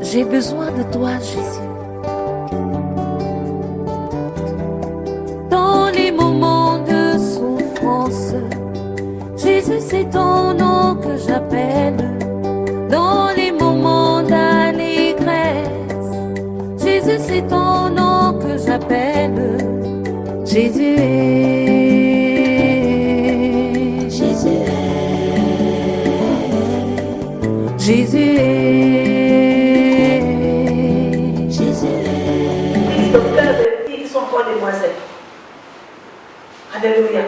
J'ai besoin de toi, Jésus. Dans les moments de souffrance, Jésus, c'est ton nom que j'appelle. Dans les moments d'allégresse, Jésus, c'est ton nom que j'appelle. Jésus est, Jésus est, Jésus est, Jésus est. Le cœur des filles qui sont encore demoiselles. Alléluia.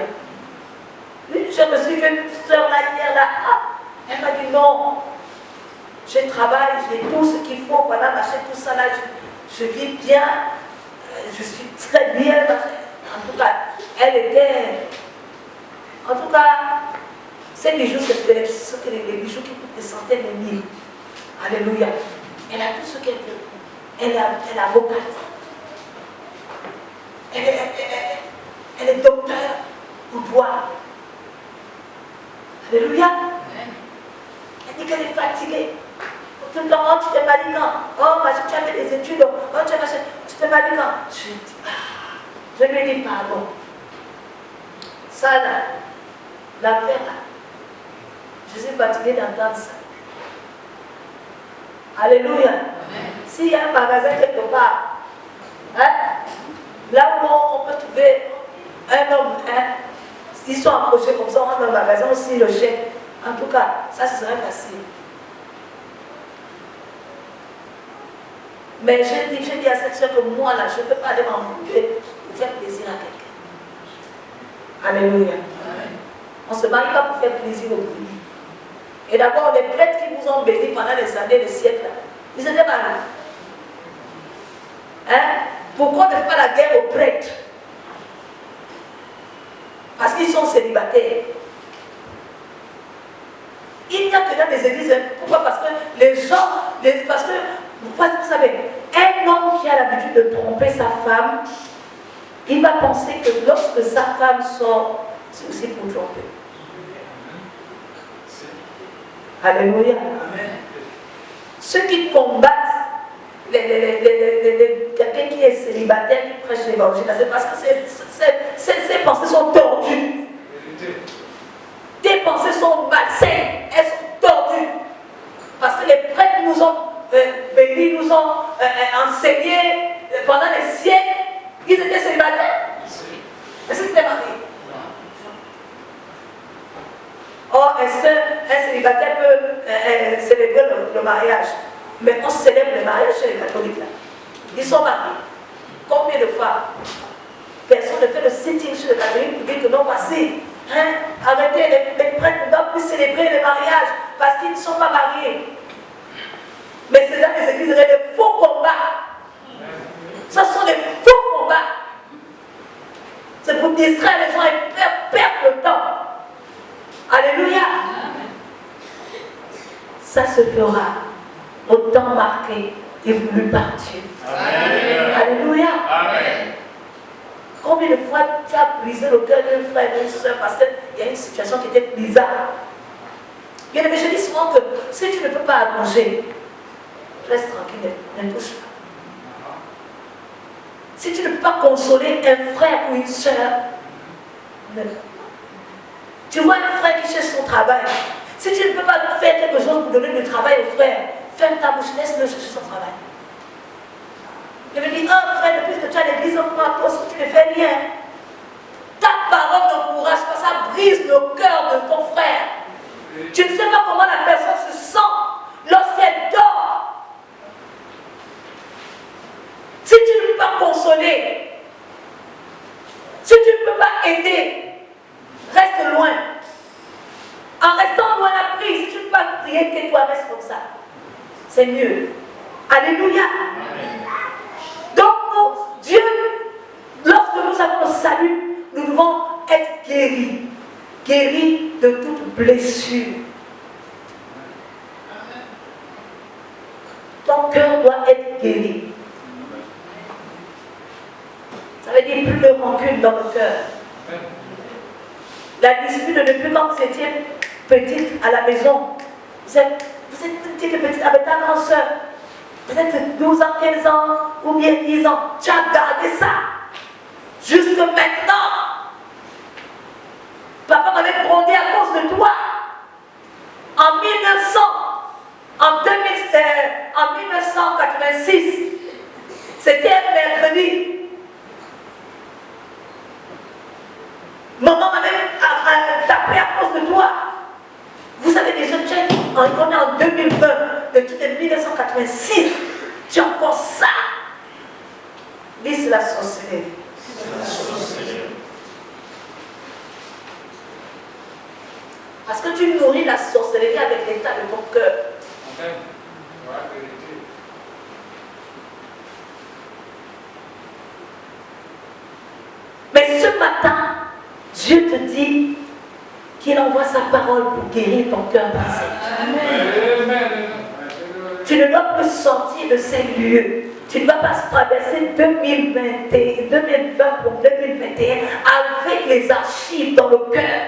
Je me suis vue une soeur là hier là. Elle m'a dit non. Je travaille, j'ai tout ce qu'il faut pour acheter tout ça là. Je vis bien. Je suis très bien. En tout cas, elle était. En tout cas, ces bijoux, c'était les bijoux qui coûtent des centaines de mille. Alléluia. Elle a tout ce qu'elle veut. Elle est avocate. Elle est docteur au droit. Alléluia. Elle dit qu'elle est fatiguée. Tout le temps, oh, tu t'es mal dit quand? Oh, tu as fait des études. Oh, tu t'es mal dit quand? Je lui dis pardon. Ça là, l'affaire là, je suis fatiguée d'entendre ça. Alléluia. S'il y a un magasin quelque part, hein, là où on peut trouver un homme, hein, ils sont approchés comme ça, on rentre dans le magasin aussi, le chèque. En tout cas, ça ce serait facile. Mais j'ai dit à cette soeur que moi là, je ne peux pas aller m'embrouiller pour faire plaisir à quelqu'un. Alléluia. On ne se marie pas pour faire plaisir au public. Et d'abord, les prêtres qui vous ont bénis pendant les années, les siècles, là, ils étaient mariés. Hein? Pourquoi ne fait pas la guerre aux prêtres? Parce qu'ils sont célibataires. Il n'y a que dans les églises. Pourquoi? Parce que les gens, parce que, vous savez, un homme qui a l'habitude de tromper sa femme, il va penser que lorsque sa femme sort, c'est aussi pour tromper. Alléluia. Amen. Ceux qui combattent quelqu'un qui est célibataire, qui prêche l'évangile, c'est parce que ses pensées sont tordues. Tes pensées sont malsaines, elles sont tordues. Parce que les prêtres nous ont bénis, nous ont enseigné pendant les siècles. Ils étaient célibataires. Est-ce qu'ils étaient mariés? Or, est-ce qu'un célibataire peut célébrer le mariage? Mais on célèbre le mariage chez les catholiques là. Ils sont mariés. Combien de fois personne ne fait le sitting chez les catholiques pour dire que non, voici, hein, arrêtez, les prêtres ne doivent plus célébrer le mariage parce qu'ils ne sont pas mariés. Mais c'est dans les églises, il y a des faux combats. Ce sont des faux combats. C'est pour distraire les gens et faire perdre le temps. Alléluia. Ça se fera au temps marqué et voulu par Dieu. Amen. Alléluia. Amen. Combien de fois tu as brisé le cœur d'un frère et d'une soeur parce qu'il y a une situation qui était bizarre? Bien aimé, je dis souvent que si tu ne peux pas arranger, reste tranquille, ne touche pas. Si tu ne peux pas consoler un frère ou une soeur, ne. Tu vois un frère qui cherche son travail. Si tu ne peux pas faire quelque chose pour donner du travail au frère, ferme ta bouche, laisse-le chercher son travail. Je me dis, oh frère, depuis que tu as l'église en toi, toi aussi tu ne fais rien. Ta parole n'encourage pas, ça brise le cœur de ton frère. Tu ne sais pas comment la personne se sent lorsqu'elle dort. Si tu ne peux pas consoler, si tu ne peux pas aider, reste loin. En restant loin la prise, si tu ne peux pas prier, tais-toi, reste comme ça. C'est mieux. Alléluia. Donc, Dieu, lorsque nous avons le salut, nous devons être guéris. Guéris de toute blessure. Ton cœur doit être guéri. Ça veut dire plus de rancune dans le cœur. La dispute ne plus quand vous étiez petite à la maison. Vous êtes petite avec ta grande soeur. peut-être 12 ans, 15 ans, ou bien 10 ans, tu as gardé ça. Jusque maintenant. Papa m'avait grondé à cause de toi. En 1986, c'était un mercredi. Maman m'avait tapé à cause de toi. Vous savez déjà, on est en 2020, depuis 1986. Tu as encore ça. Dis c'est la sorcellerie. Parce que tu nourris la sorcellerie avec l'état de ton cœur. Mais ce matin, Dieu te dit qu'il envoie sa parole pour guérir ton cœur brisé. Tu ne dois plus sortir de ces lieux. Tu ne vas pas traverser 2020 pour 2021 avec les archives dans le cœur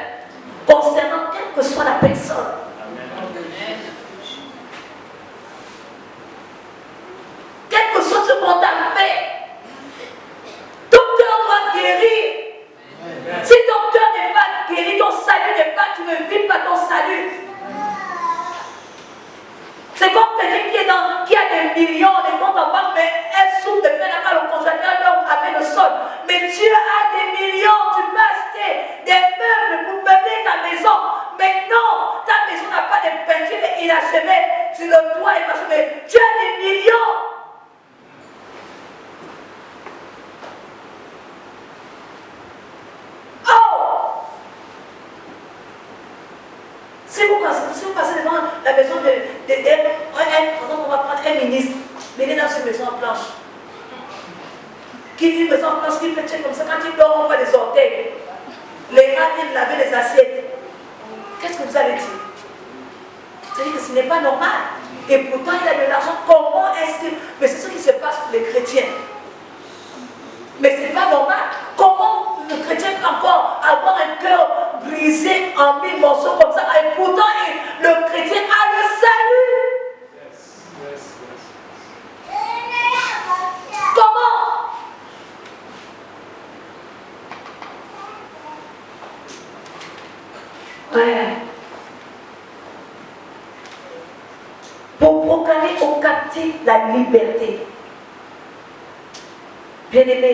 concernant quelle que soit la personne. Quel que soit ce qu'on t'a fait, ton cœur doit guérir. Si ton cœur n'est pas guéri, ton salut n'est pas, tu ne vis pas ton salut. C'est comme quelqu'un qui a des millions de comptes en banque, mais elle souffre de faire la mal au congélateur avec le sol. Mais Dieu a des millions, tu peux acheter des meubles pour meubler ta maison. Mais non, ta maison n'a pas de peinture inachevée sur le toit et parce que tu as des millions. Si vous passez devant la maison par exemple, on va prendre un ministre, mais il est dans une maison en planche. Qui dit maison en planche, qui fait check comme ça, quand il dort, on voit les orteils. Les rats viennent laver les assiettes. Qu'est-ce que vous allez dire? C'est-à-dire que ce n'est pas normal. Et pourtant, il a de l'argent. Comment est-ce que... Mais c'est ce qui se passe pour les chrétiens. Mais ce n'est pas normal. Comment le chrétien peut encore avoir un cœur brisé en 1000 morceaux comme ça et pourtant le chrétien a le salut? Comment? Ouais. Pour proclamer aux captifs la liberté. Bien-aimé,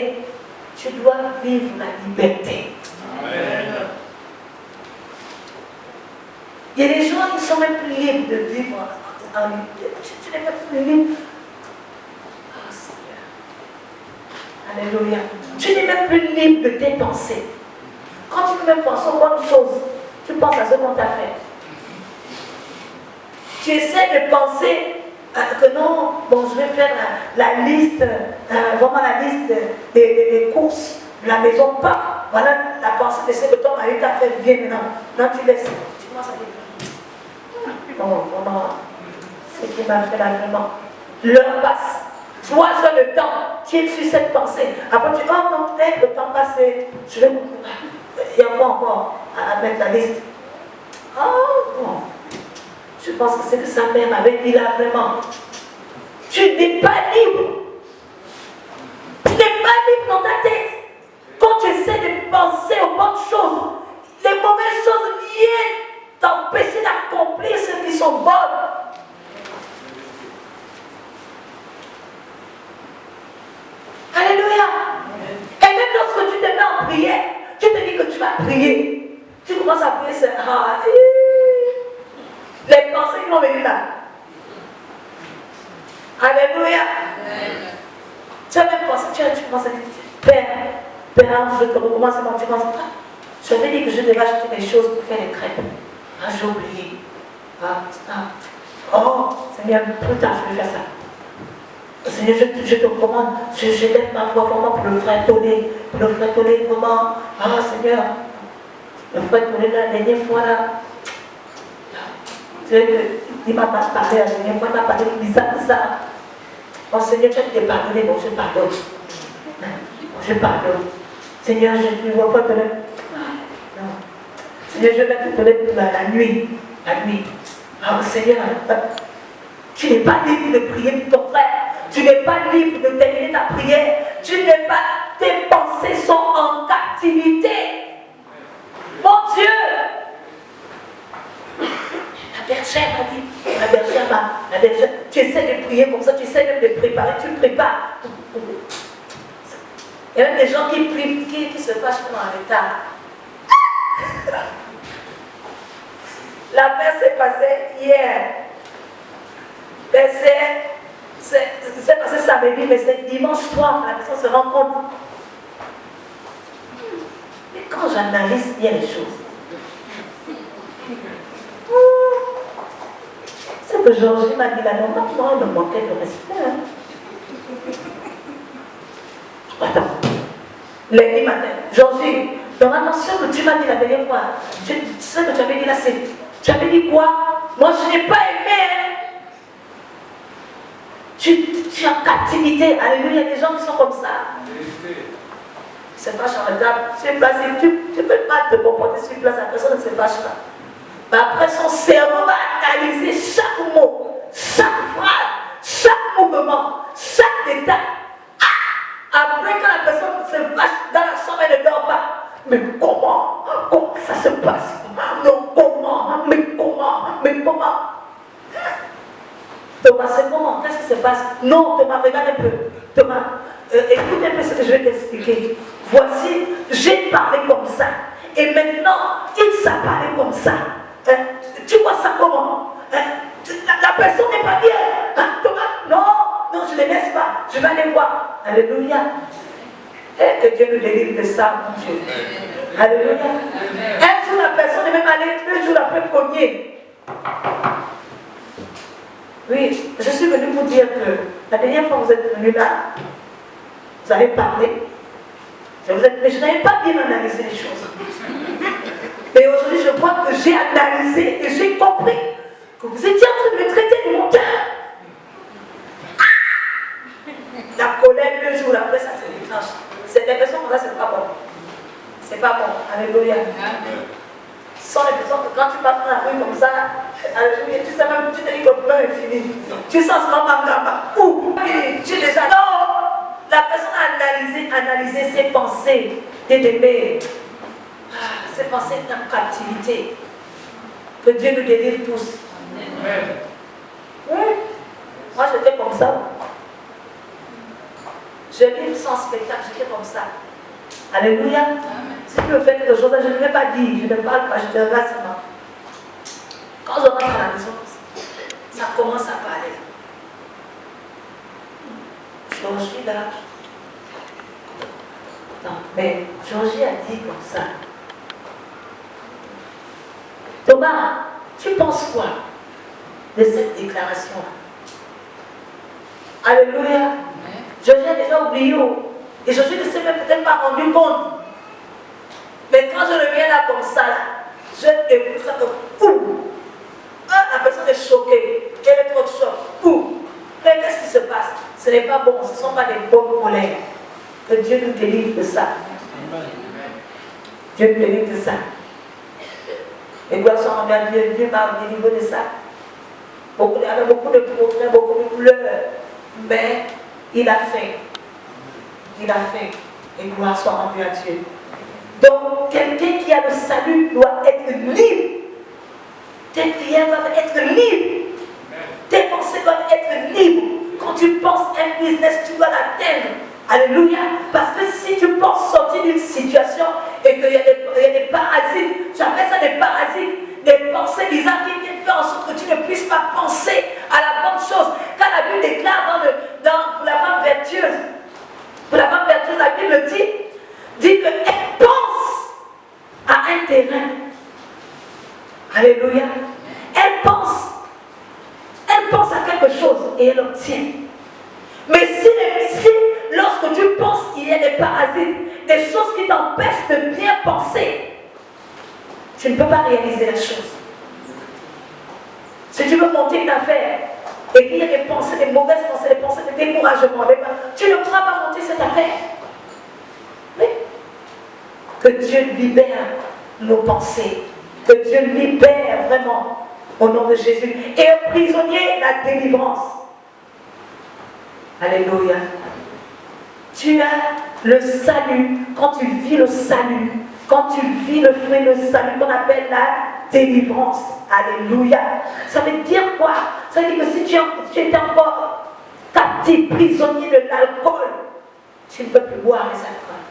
tu dois vivre la liberté. Amen. Il y a des gens qui sont même plus libres de vivre en liberté. Tu n'es même plus libre. Oh Seigneur. Alléluia. Tu n'es même plus libre de tes pensées. Quand tu peux même penser aux bonnes choses, tu penses à ce qu'on t'a fait. Tu essaies de penser que non, bon, je vais faire la liste, vraiment la liste des courses de la maison, pas. Voilà la pensée de ce que ton mari t'a fait bien maintenant. Non, tu laisses. Tu commences à dire. Non, vraiment, ce qui m'a fait là, vraiment. L'heure passe. 3 heures de temps, tu es sur cette pensée. Après tu dis, oh non, peut-être le temps passe, je vais. Il y a encore à mettre la liste. Oh bon. Je pense que c'est que sa mère m'avait dit là vraiment. Tu n'es pas libre. Tu n'es pas libre dans ta tête. Quand tu essaies de penser aux bonnes choses, les mauvaises choses viennent t'empêcher d'accomplir ceux qui sont bonnes. Alléluia. Et même lorsque tu te mets en prière, tu te dis que tu vas prier. Tu commences à prier, c'est les pensées qui vont venir là. Alléluia. Tu as même pensé, tu commences à dire, Père, je te recommence quand tu commences. Je t'ai dit que je devais acheter des choses pour faire des crêpes. Ah, j'ai oublié. Oh, Seigneur, plus tard, je vais faire ça. Seigneur, je te recommande, je lève ma voix vraiment pour le frère Tolé. Pour le frère Tolé, vraiment. Ah, Seigneur, le frère Tolé, la dernière fois là. Il m'a pas parlé la dernière fois, il m'a parlé de ça. Oh Seigneur, tu as été pardonné, bon, je pardonne. Bon, je pardonne. Seigneur, je ne vois pas te lever. Non. Seigneur, je vais te lever la nuit. La nuit. Oh Seigneur, Tu n'es pas libre de prier pour ton frère. Tu n'es pas libre de terminer ta prière. Tu n'es pas... Tes pensées sont en captivité. Mon Dieu! La bergère m'a dit, tu essaies de prier comme ça, tu essaies même de préparer, tu ne pries pas. Il y a même des gens qui prient, qui se fâchent en retard. L'affaire s'est passée hier. C'est passé samedi, mais c'est dimanche soir, la personne se rend compte. Mais quand j'analyse bien les choses, c'est que Georgie m'a dit là, normalement, il me manquait de respect. Hein. Attends. Lundi matin, Georgie, normalement, ce que tu m'as dit la dernière fois, ce que tu avais dit là, c'est. Tu avais dit quoi? Moi, je n'ai pas aimé. Hein. Tu es en captivité. Alléluia, il y a des gens qui sont comme ça. C'est pas charitable. Tu es placé, tu ne peux pas te comporter sur place, la personne ne se fâche pas. Mais après, son cerveau va analyser chaque mot, chaque phrase, chaque mouvement, chaque détail. Après, quand la personne se fâche dans la chambre, elle ne dort pas. Mais comment ça se passe? Non, comment? Mais comment? Thomas, c'est comment? Qu'est-ce qui se passe? Non, Thomas, regarde un peu. Thomas, écoute un peu ce que je vais t'expliquer. Voici, j'ai parlé comme ça. Et maintenant, il s'est parlé comme ça. Tu vois ça comment? La personne n'est pas bien. Thomas, non, je ne les laisse pas. Je vais aller voir. Alléluia. Et que Dieu nous délivre de ça, mon Dieu. Alléluia. Un jour, la personne est même allée 2 jours après cogner. Oui, je suis venue vous dire que la dernière fois que vous êtes venu là, vous avez parlé, mais je n'avais pas bien analysé les choses. Mais aujourd'hui, je vois que j'ai analysé et j'ai compris que vous étiez en train de me traiter de mon cœur. La colère, 2 jours après, ça se déclenche. C'est des personnes comme ça, c'est pas bon. C'est pas bon. Alléluia. Ce sont les personnes que quand tu passes dans la rue comme ça, alléluia, tu sais même, tu te dis que le plein est fini. Tu sens ce moment, ouh, tu es déjà. Non! La personne a analysé ses pensées, des bébés. Ses pensées en captivité. Que Dieu nous délivre tous. Amen. Oui. Moi, j'étais comme ça. Je livre sans spectacle, j'étais comme ça. Alléluia. Amen. Si tu me fais quelque chose, je ne vais pas dire, je ne parle pas, je te regarde seulement. Quand je rentre à la maison, ça commence à parler. Georgie là. Non, mais Georgie a dit comme ça. Thomas, tu penses quoi de cette déclaration-là? Alléluia. Georgie a déjà oublié. Et Georgie ne s'est même peut-être pas rendu compte. Mais quand je reviens là comme ça, je découvre ça que la personne est choquée. Elle est trop choquée. Mais qu'est-ce qui se passe? Ce n'est pas bon, ce ne sont pas des bonnes colères. Que Dieu nous délivre de ça. Dieu nous délivre de ça. Et gloire soit rendue à Dieu. Dieu m'a délivré de ça. Avec beaucoup de progrès, beaucoup de pleurs. Mais il a fait. Il a fait. Et gloire soit rendue à Dieu. Donc, quelqu'un qui a le salut doit être libre. Tes prières doivent être libres. Tes pensées doivent être libres. Quand tu penses un business, tu dois l'atteindre. Alléluia. Parce que si tu penses sortir d'une situation et qu'il y a des parasites, j'appelle ça des parasites, des pensées bizarres qui viennent faire en sorte que tu ne puisses pas penser à la bonne chose. Quand la Bible déclare pour la femme vertueuse, la Bible dit qu'elle pense à un terrain. Alléluia. Elle pense à quelque chose et elle obtient. Mais si lorsque tu penses qu'il y a des parasites, des choses qui t'empêchent de bien penser, tu ne peux pas réaliser la chose. Si tu veux monter une affaire et qu'il y a des pensées, des mauvaises pensées, des pensées de découragement, tu ne pourras pas monter cette affaire. Oui. Que Dieu libère nos pensées. Que Dieu libère vraiment Au nom de Jésus. Et un prisonnier, la délivrance. Alléluia. Tu as le salut. Quand tu vis le salut, quand tu vis le fruit, le salut qu'on appelle la délivrance. Alléluia. Ça veut dire quoi? Ça veut dire que si tu étais encore captif, prisonnier de l'alcool, tu ne peux plus boire les alcools.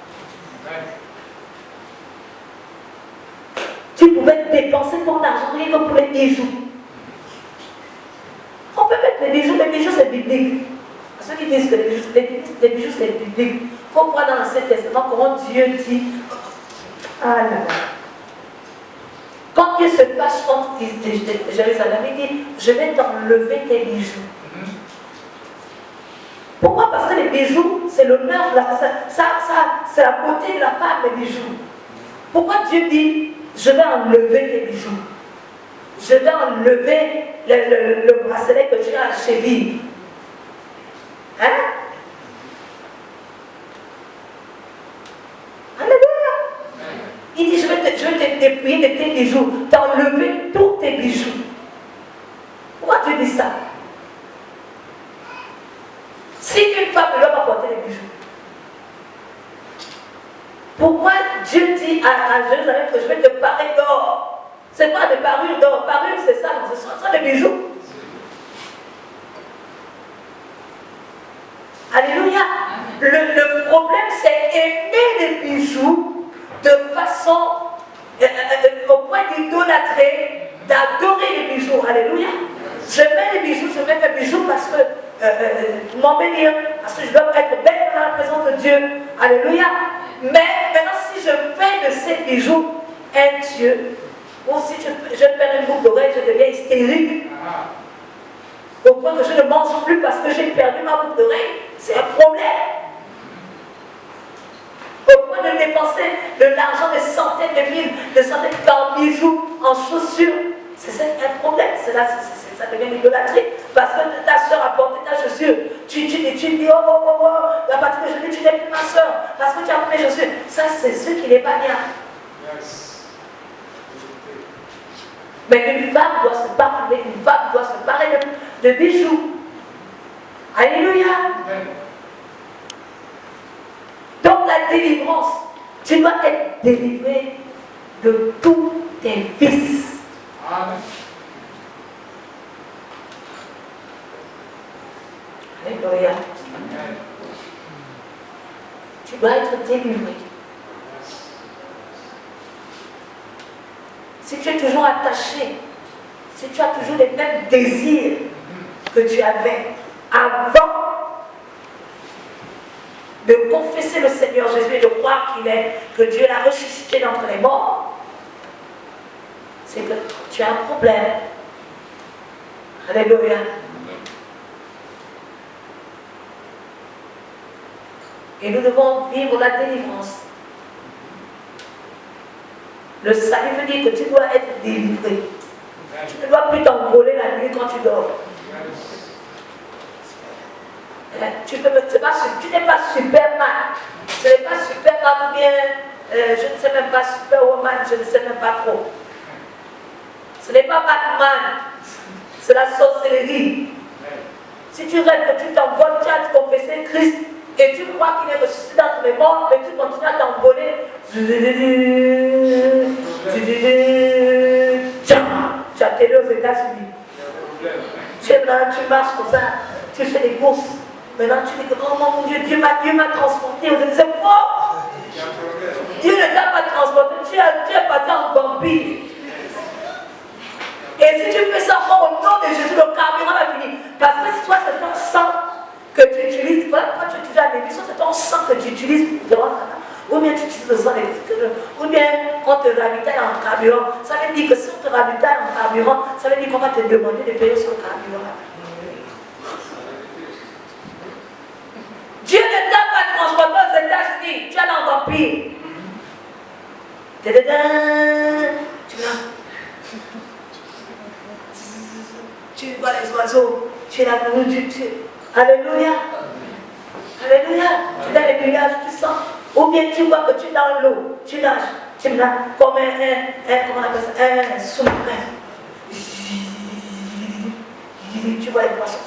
Tu pouvais dépenser ton argent rien que pour les bijoux. On peut mettre les bijoux c'est biblique. Ceux qui disent que les bijoux c'est biblique, il faut voir dans l'Ancien Testament comment Dieu dit. Ah là là. Quand Dieu se fâche contre Jérusalem, il dit, je vais t'enlever tes bijoux. Pourquoi? Parce que les bijoux, c'est l'honneur, c'est la beauté de la femme, les bijoux. Pourquoi Dieu dit, je vais enlever tes bijoux? Je vais enlever le bracelet que tu as à la cheville. Hein? Alléluia. Il dit, je vais te dépouiller de tes bijoux, t'enlever tous tes bijoux. Pourquoi Dieu dit ça? Si une femme ne doit pas porter les bijoux, pourquoi Dieu dit à Jérusalem que je vais te parer d'or? C'est pas de parure d'or, parure c'est ça, non, ce sont des bijoux. Alléluia. Le problème c'est aimer les bijoux de façon au point d'idolâtrer, d'adorer les bijoux. Alléluia. Je mets les bijoux, je mets mes bijoux parce que m'embellir, parce que je dois être belle dans la présence de Dieu. Alléluia. Mais maintenant, si je fais de ces bijoux un Dieu, ou si je perds une boucle d'oreille, je deviens hystérique, au point que je ne mange plus parce que j'ai perdu ma boucle d'oreille, c'est un problème. Au point de dépenser de l'argent, des centaines de mille, des centaines de bijoux, en chaussures, c'est un problème. Ça devient l'idolâtrie. Parce que ta soeur a porté ta chaussure. Tu dis, oh, à partir de aujourd'hui, tu n'es plus ma soeur. Parce que tu as pris mes chaussures. Ça, c'est ce qui n'est pas bien. Yes. Mais une femme doit se parfumer, une femme doit se parer de bijoux. Alléluia. Amen. Donc la délivrance, tu dois être délivré de tous tes vices. Amen. Alléluia. Amen. Tu dois être délivré. Si tu es toujours attaché, si tu as toujours les mêmes désirs que tu avais avant de confesser le Seigneur Jésus et de croire que Dieu l'a ressuscité d'entre les morts, c'est que tu as un problème. Alléluia. Et nous devons vivre la délivrance. Le salut veut dire que tu dois être délivré. Tu ne dois plus t'envoler la nuit quand tu dors. Tu n'es pas Superman. Ce n'est pas Superman ou bien, je ne sais même pas, Superwoman, je ne sais même pas trop. Ce n'est pas Batman. C'est la sorcellerie. Si tu rêves que tu t'envoles, tu as confessé Christ et tu crois qu'il est ressuscité dans les morts, mais tu continues à t'envoler. Tu as télé aux États-Unis. Tu es là, tu marches comme ça, tu fais des courses. Maintenant tu dis que, oh mon Dieu, Dieu m'a transporté. C'est faux. Dieu ne t'a pas transporté, tu es parti en vampire. Et si tu fais ça encore au nom de Jésus, le carburant va finir. Parce que soit c'est ton sang que tu utilises, voilà, quand tu utilises la bénédiction, c'est ton sang que tu utilises ou bien tu utilises le sang des ou bien on te ravitaille en carburant. Ça veut dire que si on te ravitaille en carburant, ça veut dire qu'on va te demander de payer sur le carburant. Dieu ne t'a pas transporté aux États-Unis, tu es là en vampire. Tu l'as. Tu vois les oiseaux, tu es là pour nous, Alléluia. Alléluia. Tu as les nuages, tu sens. Ou bien tu vois que tu es dans l'eau, tu nages comme comment on appelle ça, un sous-marin. dit, tu vois les poissons.